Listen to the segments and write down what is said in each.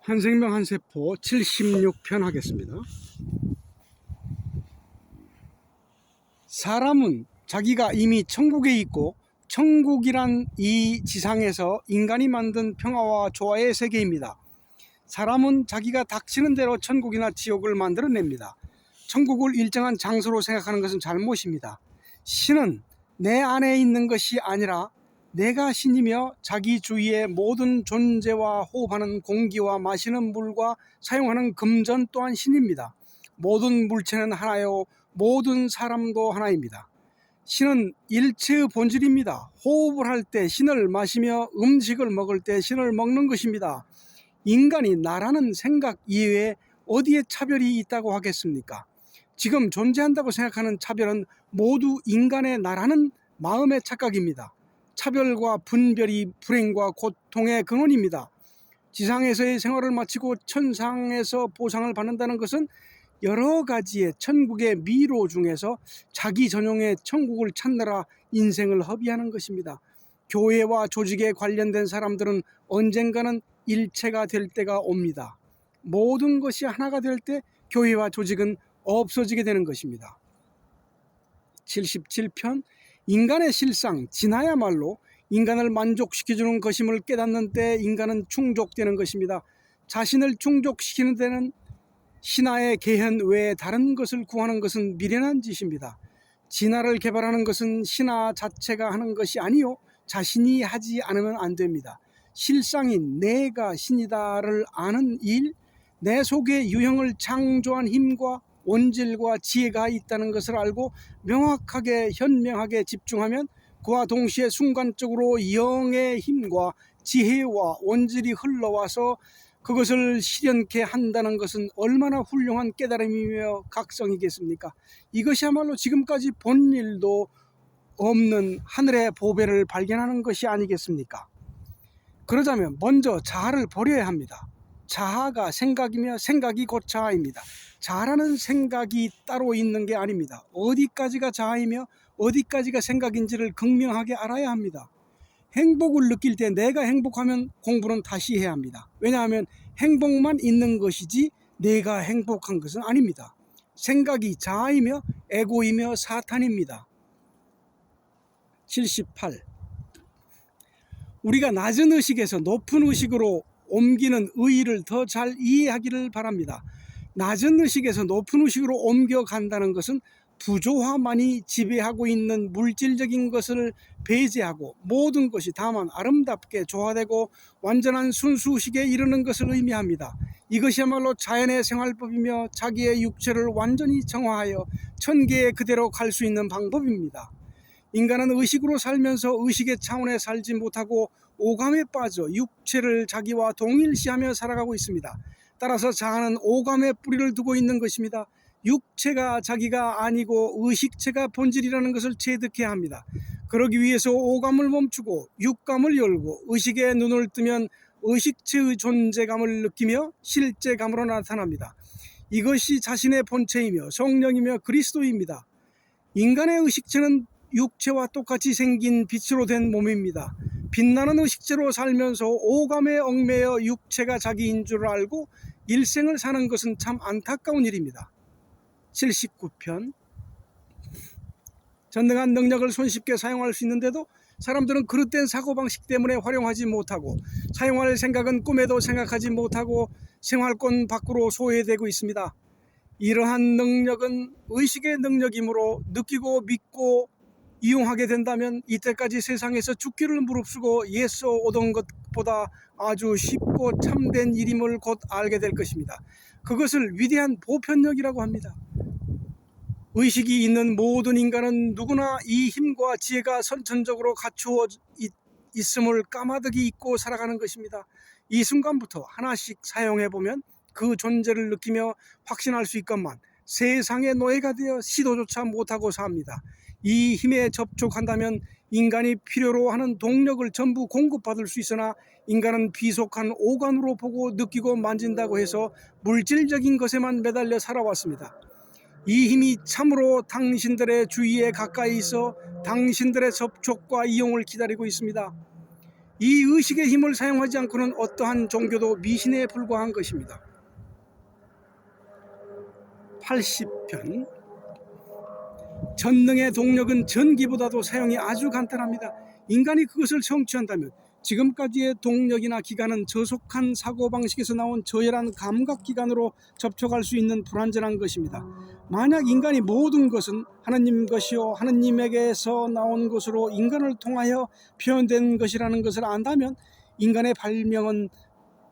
한 생명 한 세포 76편 하겠습니다. 사람은 자기가 이미 천국에 있고 천국이란 이 지상에서 인간이 만든 평화와 조화의 세계입니다. 사람은 자기가 닥치는 대로 천국이나 지옥을 만들어냅니다. 천국을 일정한 장소로 생각하는 것은 잘못입니다. 신은 내 안에 있는 것이 아니라 내가 신이며 자기 주위의 모든 존재와 호흡하는 공기와 마시는 물과 사용하는 금전 또한 신입니다. 모든 물체는 하나요, 모든 사람도 하나입니다. 신은 일체의 본질입니다. 호흡을 할 때 신을 마시며 음식을 먹을 때 신을 먹는 것입니다. 인간이 나라는 생각 이외에 어디에 차별이 있다고 하겠습니까? 지금 존재한다고 생각하는 차별은 모두 인간의 나라는 마음의 착각입니다. 차별과 분별이 불행과 고통의 근원입니다. 지상에서의 생활을 마치고 천상에서 보상을 받는다는 것은 여러 가지의 천국의 미로 중에서 자기 전용의 천국을 찾느라 인생을 허비하는 것입니다. 교회와 조직에 관련된 사람들은 언젠가는 일체가 될 때가 옵니다. 모든 것이 하나가 될 때 교회와 조직은 없어지게 되는 것입니다. 77편 인간의 실상 진화야말로 인간을 만족시켜주는 것임을 깨닫는 때 인간은 충족되는 것입니다. 자신을 충족시키는 데는 신화의 개현 외에 다른 것을 구하는 것은 미련한 짓입니다. 진화를 개발하는 것은 신화 자체가 하는 것이 아니요 자신이 하지 않으면 안 됩니다. 실상인 내가 신이다를 아는 일, 내 속에 유형을 창조한 힘과 원질과 지혜가 있다는 것을 알고 명확하게 현명하게 집중하면 그와 동시에 순간적으로 영의 힘과 지혜와 원질이 흘러와서 그것을 실현케 한다는 것은 얼마나 훌륭한 깨달음이며 각성이겠습니까? 이것이야말로 지금까지 본 일도 없는 하늘의 보배를 발견하는 것이 아니겠습니까? 그러자면 먼저 자아를 버려야 합니다. 자아가 생각이며 생각이 곧 자아입니다. 자아라는 생각이 따로 있는 게 아닙니다. 어디까지가 자아이며 어디까지가 생각인지를 극명하게 알아야 합니다. 행복을 느낄 때 내가 행복하면 공부는 다시 해야 합니다. 왜냐하면 행복만 있는 것이지 내가 행복한 것은 아닙니다. 생각이 자아이며 에고이며 사탄입니다. 78. 우리가 낮은 의식에서 높은 의식으로 옮기는 의의를 더 잘 이해하기를 바랍니다. 낮은 의식에서 높은 의식으로 옮겨간다는 것은 부조화만이 지배하고 있는 물질적인 것을 배제하고 모든 것이 다만 아름답게 조화되고 완전한 순수의식에 이르는 것을 의미합니다. 이것이야말로 자연의 생활법이며 자기의 육체를 완전히 정화하여 천계에 그대로 갈 수 있는 방법입니다. 인간은 의식으로 살면서 의식의 차원에 살지 못하고 오감에 빠져 육체를 자기와 동일시하며 살아가고 있습니다. 따라서 자아는 오감에 뿌리를 두고 있는 것입니다. 육체가 자기가 아니고 의식체가 본질이라는 것을 체득해야 합니다. 그러기 위해서 오감을 멈추고 육감을 열고 의식의 눈을 뜨면 의식체의 존재감을 느끼며 실제감으로 나타납니다. 이것이 자신의 본체이며 성령이며 그리스도입니다. 인간의 의식체는 육체와 똑같이 생긴 빛으로 된 몸입니다. 빛나는 의식체로 살면서 오감에 얽매여 육체가 자기인 줄 알고 일생을 사는 것은 참 안타까운 일입니다. 79편 전능한 능력을 손쉽게 사용할 수 있는데도 사람들은 그릇된 사고방식 때문에 활용하지 못하고 사용할 생각은 꿈에도 생각하지 못하고 생활권 밖으로 소외되고 있습니다. 이러한 능력은 의식의 능력이므로 느끼고 믿고 이용하게 된다면 이때까지 세상에서 죽기를 무릅쓰고 애써 오던 것보다 아주 쉽고 참된 일임을 곧 알게 될 것입니다. 그것을 위대한 보편력이라고 합니다. 의식이 있는 모든 인간은 누구나 이 힘과 지혜가 선천적으로 갖추어 있음을 까마득히 잊고 살아가는 것입니다. 이 순간부터 하나씩 사용해보면 그 존재를 느끼며 확신할 수 있건만 세상의 노예가 되어 시도조차 못하고 삽니다. 이 힘에 접촉한다면 인간이 필요로 하는 동력을 전부 공급받을 수 있으나 인간은 비속한 오감으로 보고 느끼고 만진다고 해서 물질적인 것에만 매달려 살아왔습니다. 이 힘이 참으로 당신들의 주위에 가까이 있어 당신들의 접촉과 이용을 기다리고 있습니다. 이 의식의 힘을 사용하지 않고는 어떠한 종교도 미신에 불과한 것입니다. 80편. 전능의 동력은 전기보다도 사용이 아주 간단합니다. 인간이 그것을 성취한다면 지금까지의 동력이나 기관은 저속한 사고방식에서 나온 저열한 감각기관으로 접촉할 수 있는 불완전한 것입니다. 만약 인간이 모든 것은 하느님 것이요 하느님에게서 나온 것으로 인간을 통하여 표현된 것이라는 것을 안다면 인간의 발명은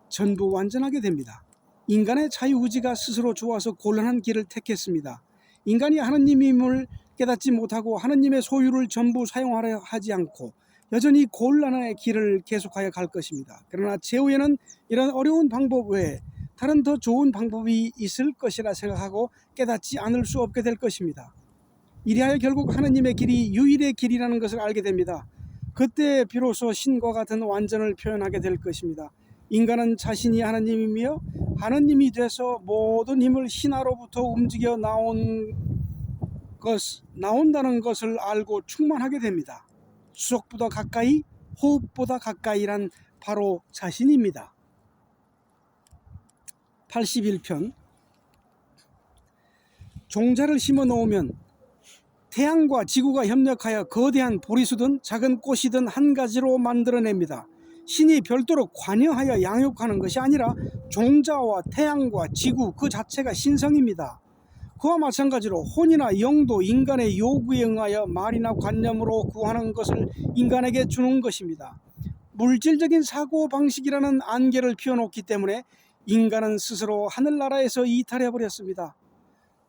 전부 완전하게 됩니다. 인간의 자유의지가 스스로 좋아서 곤란한 길을 택했습니다. 인간이 하느님임을 깨닫지 못하고 하느님의 소유를 전부 사용하려 하지 않고 여전히 곤란의 길을 계속하여 갈 것입니다. 그러나 최후에는 이런 어려운 방법 외에 다른 더 좋은 방법이 있을 것이라 생각하고 깨닫지 않을 수 없게 될 것입니다. 이리하여 결국 하느님의 길이 유일의 길이라는 것을 알게 됩니다. 그때 비로소 신과 같은 완전을 표현하게 될 것입니다. 인간은 자신이 하느님이며 하느님이 돼서 모든 힘을 신하로부터 움직여 나온다는 것을 알고 충만하게 됩니다. 수석보다 가까이, 호흡보다 가까이란 바로 자신입니다. 81편. 종자를 심어 놓으면 태양과 지구가 협력하여 거대한 보리수든 작은 꽃이든 한 가지로 만들어냅니다. 신이 별도로 관여하여 양육하는 것이 아니라 종자와 태양과 지구 그 자체가 신성입니다. 그와 마찬가지로 혼이나 영도 인간의 요구에 응하여 말이나 관념으로 구하는 것을 인간에게 주는 것입니다. 물질적인 사고방식이라는 안개를 피워놓기 때문에 인간은 스스로 하늘나라에서 이탈해버렸습니다.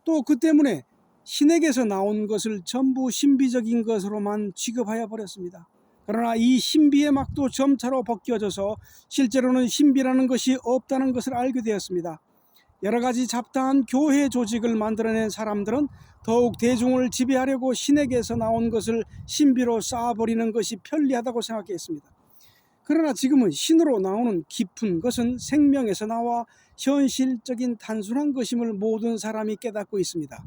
또 그 때문에 신에게서 나온 것을 전부 신비적인 것으로만 취급하여 버렸습니다. 그러나 이 신비의 막도 점차로 벗겨져서 실제로는 신비라는 것이 없다는 것을 알게 되었습니다. 여러 가지 잡다한 교회 조직을 만들어낸 사람들은 더욱 대중을 지배하려고 신에게서 나온 것을 신비로 쌓아버리는 것이 편리하다고 생각했습니다. 그러나 지금은 신으로 나오는 깊은 것은 생명에서 나와 현실적인 단순한 것임을 모든 사람이 깨닫고 있습니다.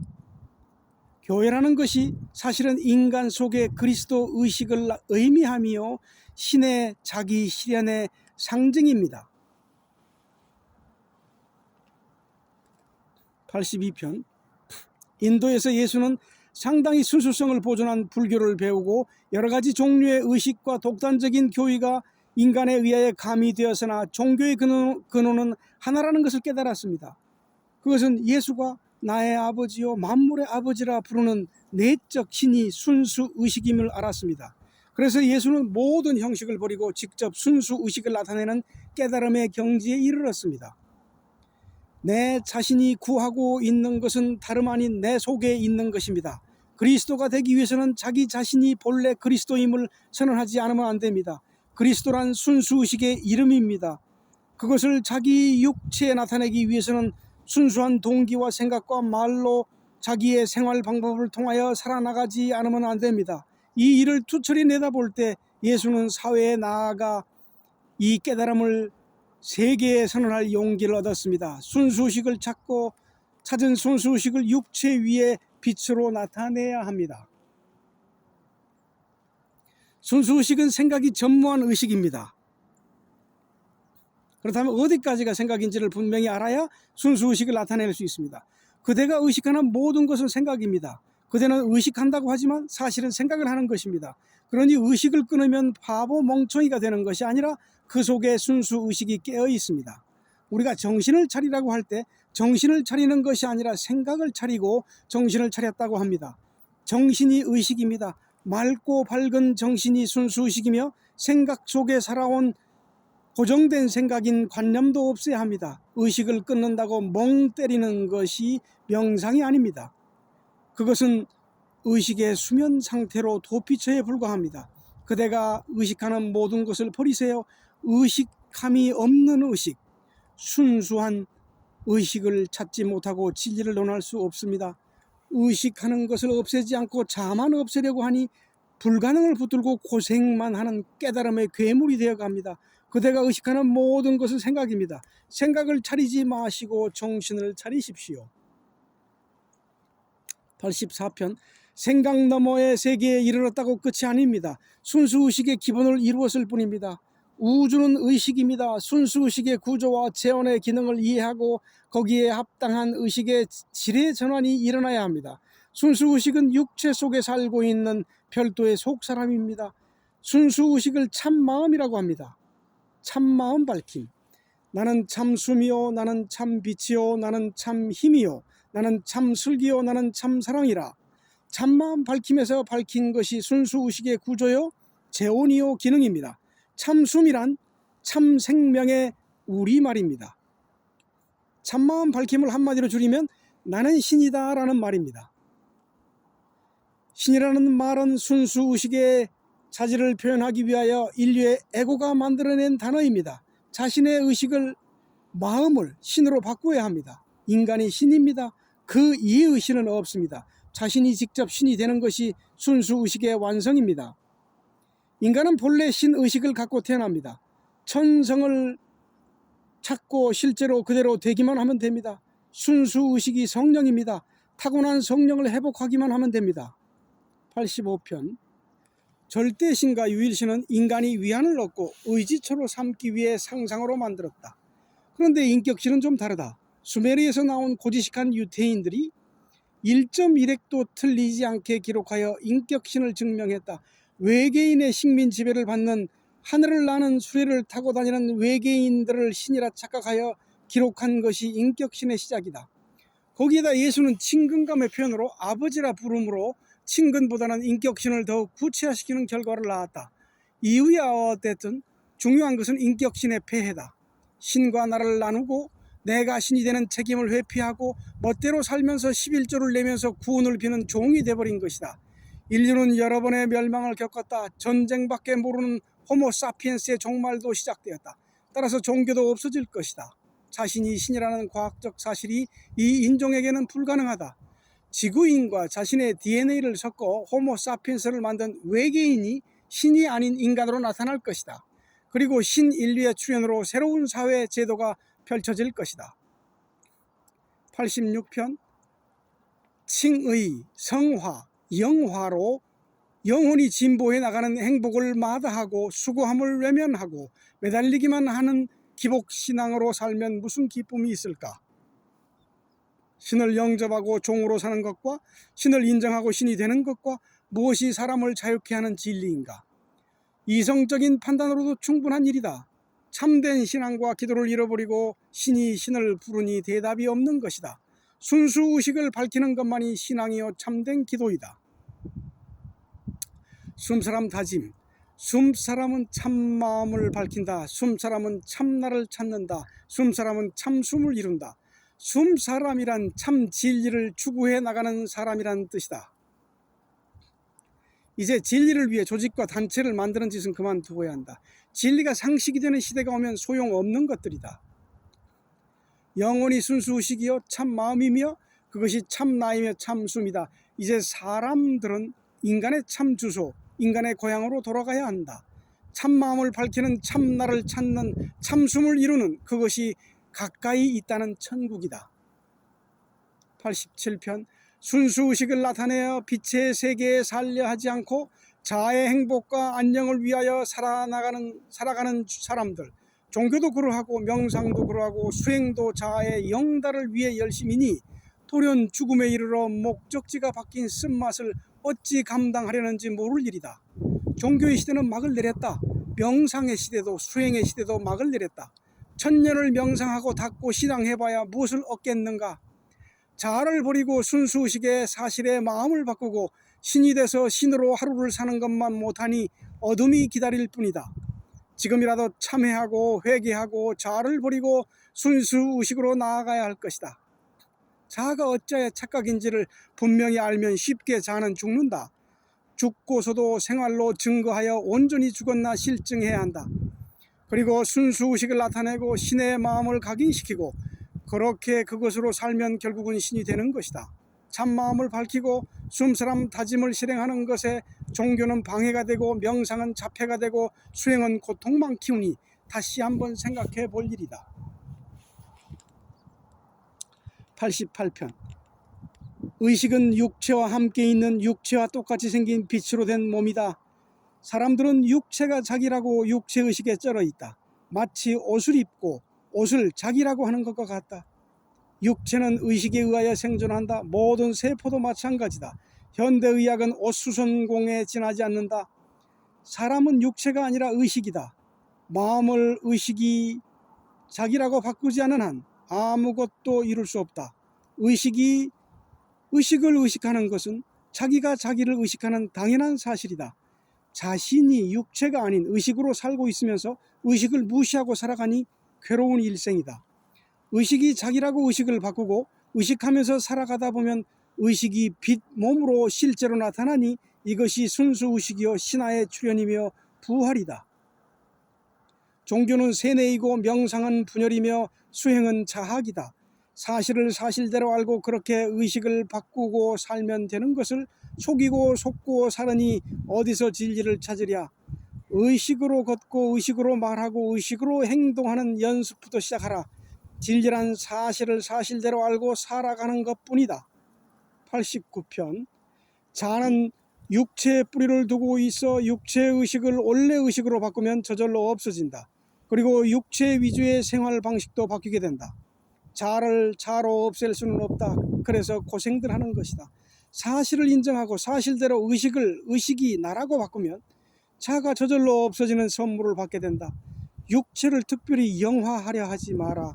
교회라는 것이 사실은 인간 속의 그리스도 의식을 의미하며 신의 자기 실현의 상징입니다. 82편. 인도에서 예수는 상당히 순수성을 보존한 불교를 배우고 여러 가지 종류의 의식과 독단적인 교의가 인간에 의하여 가미되었으나 종교의 근원은 하나라는 것을 깨달았습니다. 그것은 예수가 나의 아버지요 만물의 아버지라 부르는 내적 신이 순수 의식임을 알았습니다. 그래서 예수는 모든 형식을 버리고 직접 순수 의식을 나타내는 깨달음의 경지에 이르렀습니다. 내 자신이 구하고 있는 것은 다름 아닌 내 속에 있는 것입니다. 그리스도가 되기 위해서는 자기 자신이 본래 그리스도임을 선언하지 않으면 안 됩니다. 그리스도란 순수의식의 이름입니다. 그것을 자기 육체에 나타내기 위해서는 순수한 동기와 생각과 말로 자기의 생활 방법을 통하여 살아나가지 않으면 안 됩니다. 이 일을 투철히 내다볼 때 예수는 사회에 나아가 이 깨달음을 세계에 선언할 용기를 얻었습니다. 순수의식을 찾은 순수의식을 육체 위에 빛으로 나타내야 합니다. 순수의식은 생각이 전무한 의식입니다. 그렇다면 어디까지가 생각인지를 분명히 알아야 순수의식을 나타낼 수 있습니다. 그대가 의식하는 모든 것은 생각입니다. 그대는 의식한다고 하지만 사실은 생각을 하는 것입니다. 그러니 의식을 끊으면 바보 멍청이가 되는 것이 아니라 그 속에 순수의식이 깨어 있습니다. 우리가 정신을 차리라고 할 때 정신을 차리는 것이 아니라 생각을 차리고 정신을 차렸다고 합니다. 정신이 의식입니다. 맑고 밝은 정신이 순수의식이며 생각 속에 살아온 고정된 생각인 관념도 없어야 합니다. 의식을 끊는다고 멍 때리는 것이 명상이 아닙니다. 그것은 의식의 수면 상태로 도피처에 불과합니다. 그대가 의식하는 모든 것을 버리세요. 의식함이 없는 의식, 순수한 의식을 찾지 못하고 진리를 논할 수 없습니다. 의식하는 것을 없애지 않고 자만 없애려고 하니 불가능을 붙들고 고생만 하는 깨달음의 괴물이 되어갑니다. 그대가 의식하는 모든 것은 생각입니다. 생각을 차리지 마시고 정신을 차리십시오. 84편. 생각 너머의 세계에 이르렀다고 끝이 아닙니다. 순수의식의 기본을 이루었을 뿐입니다. 우주는 의식입니다. 순수의식의 구조와 재원의 기능을 이해하고 거기에 합당한 의식의 질의 전환이 일어나야 합니다. 순수의식은 육체 속에 살고 있는 별도의 속사람입니다. 순수의식을 참마음이라고 합니다. 참마음 밝힘. 나는 참 숨이요, 나는 참 빛이요, 나는 참 힘이요, 나는 참 슬기요, 나는 참 사랑이라. 참마음 밝힘에서 밝힌 것이 순수의식의 구조요, 재원이요, 기능입니다. 참숨이란 참 생명의 우리말입니다. 참마음 밝힘을 한마디로 줄이면 나는 신이다 라는 말입니다. 신이라는 말은 순수의식의 자질을 표현하기 위하여 인류의 에고가 만들어낸 단어입니다. 자신의 의식을, 마음을 신으로 바꾸어야 합니다. 인간이 신입니다. 그 이외의 신은 없습니다. 자신이 직접 신이 되는 것이 순수의식의 완성입니다. 인간은 본래 신의식을 갖고 태어납니다. 천성을 찾고 실제로 그대로 되기만 하면 됩니다. 순수의식이 성령입니다. 타고난 성령을 회복하기만 하면 됩니다. 85편. 절대신과 유일신은 인간이 위안을 얻고 의지처로 삼기 위해 상상으로 만들었다. 그런데 인격신은 좀 다르다. 수메르에서 나온 고지식한 유태인들이 1.1획도 틀리지 않게 기록하여 인격신을 증명했다. 외계인의 식민 지배를 받는 하늘을 나는 수레를 타고 다니는 외계인들을 신이라 착각하여 기록한 것이 인격신의 시작이다. 거기에다 예수는 친근감의 표현으로 아버지라 부름으로 친근보다는 인격신을 더욱 구체화시키는 결과를 낳았다. 이유야 어쨌든 중요한 것은 인격신의 폐해다. 신과 나를 나누고 내가 신이 되는 책임을 회피하고 멋대로 살면서 11조를 내면서 구원을 비는 종이 되어버린 것이다. 인류는 여러 번의 멸망을 겪었다. 전쟁밖에 모르는 호모 사피엔스의 종말도 시작되었다. 따라서 종교도 없어질 것이다. 자신이 신이라는 과학적 사실이 이 인종에게는 불가능하다. 지구인과 자신의 DNA를 섞어 호모 사피엔스를 만든 외계인이 신이 아닌 인간으로 나타날 것이다. 그리고 신인류의 출현으로 새로운 사회 제도가 펼쳐질 것이다. 86편. 칭의, 성화, 영화로 영혼이 진보해 나가는 행복을 마다하고 수고함을 외면하고 매달리기만 하는 기복신앙으로 살면 무슨 기쁨이 있을까? 신을 영접하고 종으로 사는 것과 신을 인정하고 신이 되는 것과 무엇이 사람을 자유케 하는 진리인가? 이성적인 판단으로도 충분한 일이다. 참된 신앙과 기도를 잃어버리고 신이 신을 부르니 대답이 없는 것이다. 순수의식을 밝히는 것만이 신앙이요 참된 기도이다. 숨사람 다짐. 숨사람은 참마음을 밝힌다. 숨사람은 참나를 찾는다. 숨사람은 참숨을 이룬다. 숨사람이란 참 진리를 추구해 나가는 사람이란 뜻이다. 이제 진리를 위해 조직과 단체를 만드는 짓은 그만두어야 한다. 진리가 상식이 되는 시대가 오면 소용없는 것들이다. 영원히 순수의식이요 참마음이며 그것이 참나이며 참숨이다. 이제 사람들은 인간의 참 주소, 인간의 고향으로 돌아가야 한다. 참마음을 밝히는 참나를 찾는 참숨을 이루는 그것이 가까이 있다는 천국이다. 87편. 순수의식을 나타내어 빛의 세계에 살려 하지 않고 자아의 행복과 안녕을 위하여 살아가는 사람들. 종교도 그러하고 명상도 그러하고 수행도 자아의 영달을 위해 열심이니 돌연 죽음에 이르러 목적지가 바뀐 쓴맛을 어찌 감당하려는지 모를 일이다. 종교의 시대는 막을 내렸다. 명상의 시대도 수행의 시대도 막을 내렸다. 천년을 명상하고 닦고 신앙해봐야 무엇을 얻겠는가? 자아를 버리고 순수의식의 사실에 마음을 바꾸고 신이 돼서 신으로 하루를 사는 것만 못하니 어둠이 기다릴 뿐이다. 지금이라도 참회하고 회개하고 자아를 버리고 순수의식으로 나아가야 할 것이다. 자아가 어찌하여 착각인지를 분명히 알면 쉽게 자아는 죽는다. 죽고서도 생활로 증거하여 온전히 죽었나 실증해야 한다. 그리고 순수의식을 나타내고 신의 마음을 각인시키고 그렇게 그것으로 살면 결국은 신이 되는 것이다. 참마음을 밝히고 숨사람 다짐을 실행하는 것에 종교는 방해가 되고 명상은 자폐가 되고 수행은 고통만 키우니 다시 한번 생각해 볼 일이다. 88편. 의식은 육체와 함께 있는 육체와 똑같이 생긴 빛으로 된 몸이다. 사람들은 육체가 자기라고 육체의식에 쩔어 있다. 마치 옷을 입고 옷을 자기라고 하는 것과 같다. 육체는 의식에 의하여 생존한다. 모든 세포도 마찬가지다. 현대의학은 옷수선공에 지나지 않는다. 사람은 육체가 아니라 의식이다. 마음을 의식이 자기라고 바꾸지 않은 한 아무것도 이룰 수 없다. 의식을 의식하는 것은 자기가 자기를 의식하는 당연한 사실이다. 자신이 육체가 아닌 의식으로 살고 있으면서 의식을 무시하고 살아가니 괴로운 일생이다. 의식이 자기라고 의식을 바꾸고 의식하면서 살아가다 보면 의식이 빛 몸으로 실제로 나타나니 이것이 순수 의식이요 신화의 출현이며 부활이다. 종교는 세뇌이고 명상은 분열이며 수행은 자학이다. 사실을 사실대로 알고 그렇게 의식을 바꾸고 살면 되는 것을 속이고 속고 사느니 어디서 진리를 찾으랴. 의식으로 걷고 의식으로 말하고 의식으로 행동하는 연습부터 시작하라. 진리란 사실을 사실대로 알고 살아가는 것뿐이다. 89편. 자는 육체의 뿌리를 두고 있어 육체의 의식을 원래 의식으로 바꾸면 저절로 없어진다. 그리고 육체 위주의 생활 방식도 바뀌게 된다. 자를 자로 없앨 수는 없다. 그래서 고생들 하는 것이다. 사실을 인정하고 사실대로 의식이 나라고 바꾸면 자가 저절로 없어지는 선물을 받게 된다. 육체를 특별히 영화하려 하지 마라.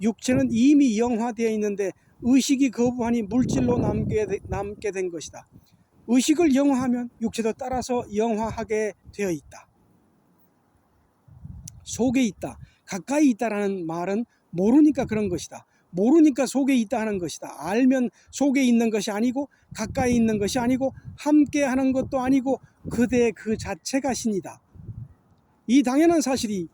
육체는 이미 영화되어 있는데 의식이 거부하니 물질로 남게 된 것이다. 의식을 영화하면 육체도 따라서 영화하게 되어 있다. 속에 있다, 가까이 있다라는 말은 모르니까 그런 것이다. 모르니까 속에 있다 하는 것이다. 알면 속에 있는 것이 아니고 가까이 있는 것이 아니고 함께 하는 것도 아니고 그대 그 자체가 신이다. 이 당연한 사실이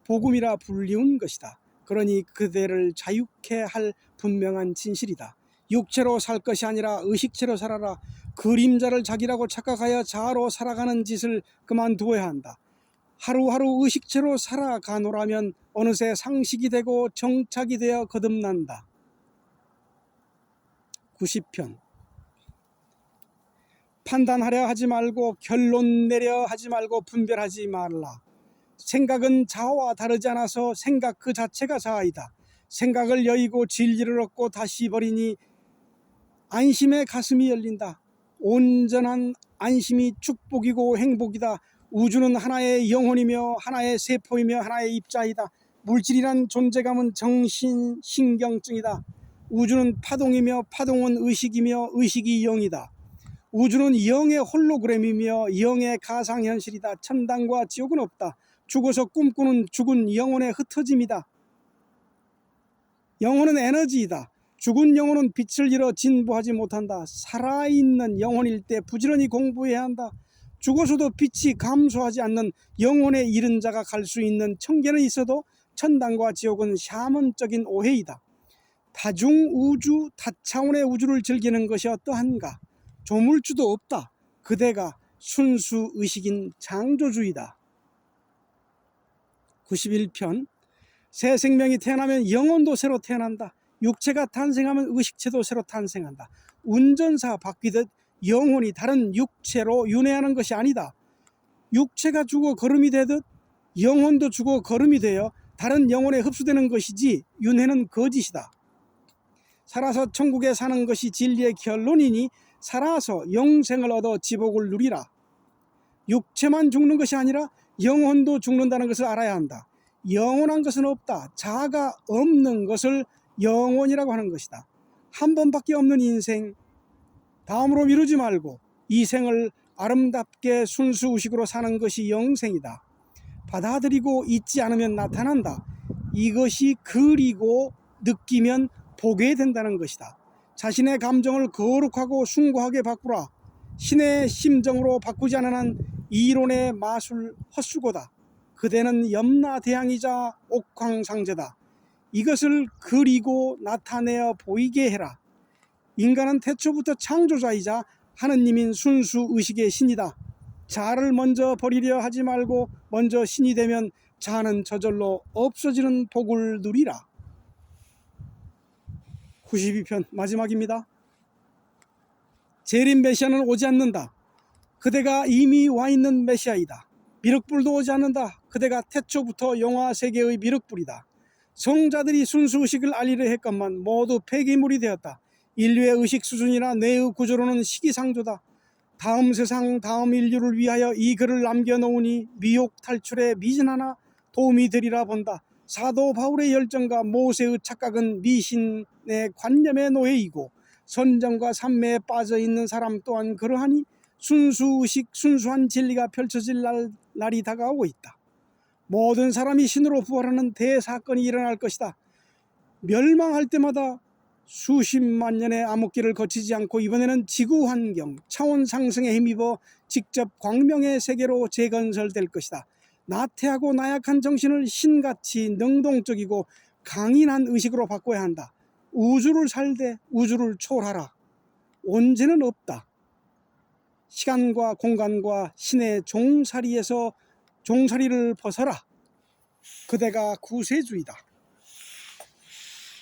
복음이라 불리운 것이다. 그러니 그대를 자유케 할 분명한 진실이다. 육체로 살 것이 아니라 의식체로 살아라. 그림자를 자기라고 착각하여 자아로 살아가는 짓을 그만두어야 한다. 하루하루 의식체로 살아가노라면 어느새 상식이 되고 정착이 되어 거듭난다. 90편. 판단하려 하지 말고 결론 내려 하지 말고 분별하지 말라. 생각은 자아와 다르지 않아서 생각 그 자체가 자아이다. 생각을 여의고 진리를 얻고 다시 버리니 안심의 가슴이 열린다. 온전한 안심이 축복이고 행복이다. 우주는 하나의 영혼이며 하나의 세포이며 하나의 입자이다. 물질이란 존재감은 정신, 신경증이다. 우주는 파동이며 파동은 의식이며 의식이 영이다. 우주는 영의 홀로그램이며 영의 가상현실이다. 천당과 지옥은 없다. 죽어서 꿈꾸는 죽은 영혼의 흩어짐이다. 영혼은 에너지이다. 죽은 영혼은 빛을 잃어 진보하지 못한다. 살아있는 영혼일 때 부지런히 공부해야 한다. 죽어서도 빛이 감소하지 않는 영혼의 잃은 자가 갈 수 있는 천계는 있어도 천당과 지옥은 샤먼적인 오해이다. 다중 우주, 다차원의 우주를 즐기는 것이 어떠한가? 조물주도 없다. 그대가 순수 의식인 창조주의다. 91편. 새 생명이 태어나면 영혼도 새로 태어난다. 육체가 탄생하면 의식체도 새로 탄생한다. 운전사 바뀌듯 영혼이 다른 육체로 윤회하는 것이 아니다. 육체가 죽어 거름이 되듯 영혼도 죽어 거름이 되어 다른 영혼에 흡수되는 것이지 윤회는 거짓이다. 살아서 천국에 사는 것이 진리의 결론이니 살아서 영생을 얻어 지복을 누리라. 육체만 죽는 것이 아니라 영혼도 죽는다는 것을 알아야 한다. 영원한 것은 없다. 자아가 없는 것을 영혼이라고 하는 것이다. 한 번밖에 없는 인생, 다음으로 미루지 말고 이 생을 아름답게 순수의식으로 사는 것이 영생이다. 받아들이고 잊지 않으면 나타난다. 이것이 그리고 느끼면 보게 된다는 것이다. 자신의 감정을 거룩하고 숭고하게 바꾸라. 신의 심정으로 바꾸지 않은 한 이론의 마술 헛수고다. 그대는 염라대왕이자 옥황상제다. 이것을 그리고 나타내어 보이게 해라. 인간은 태초부터 창조자이자 하느님인 순수 의식의 신이다. 자아를 먼저 버리려 하지 말고 먼저 신이 되면 자아는 저절로 없어지는 복을 누리라. 92편 마지막입니다. 재림 메시아는 오지 않는다. 그대가 이미 와 있는 메시아이다. 미륵불도 오지 않는다. 그대가 태초부터 영화 세계의 미륵불이다. 성자들이 순수 의식을 알리려 했건만 모두 폐기물이 되었다. 인류의 의식 수준이나 뇌의 구조로는 시기상조다. 다음 세상 다음 인류를 위하여 이 글을 남겨놓으니 미혹 탈출에 미진하나 도움이 되리라 본다. 사도 바울의 열정과 모세의 착각은 미신의 관념의 노예이고 선정과 산매에 빠져있는 사람 또한 그러하니 순수의식 순수한 진리가 펼쳐질 날이 다가오고 있다. 모든 사람이 신으로 부활하는 대사건이 일어날 것이다. 멸망할 때마다 수십만 년의 암흑기를 거치지 않고 이번에는 지구 환경 차원 상승에 힘입어 직접 광명의 세계로 재건설될 것이다. 나태하고 나약한 정신을 신같이 능동적이고 강인한 의식으로 바꿔야 한다. 우주를 살되 우주를 초월하라. 온재는 없다. 시간과 공간과 신의 종살이에서 종살이를 벗어라. 그대가 구세주이다.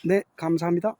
네, 감사합니다.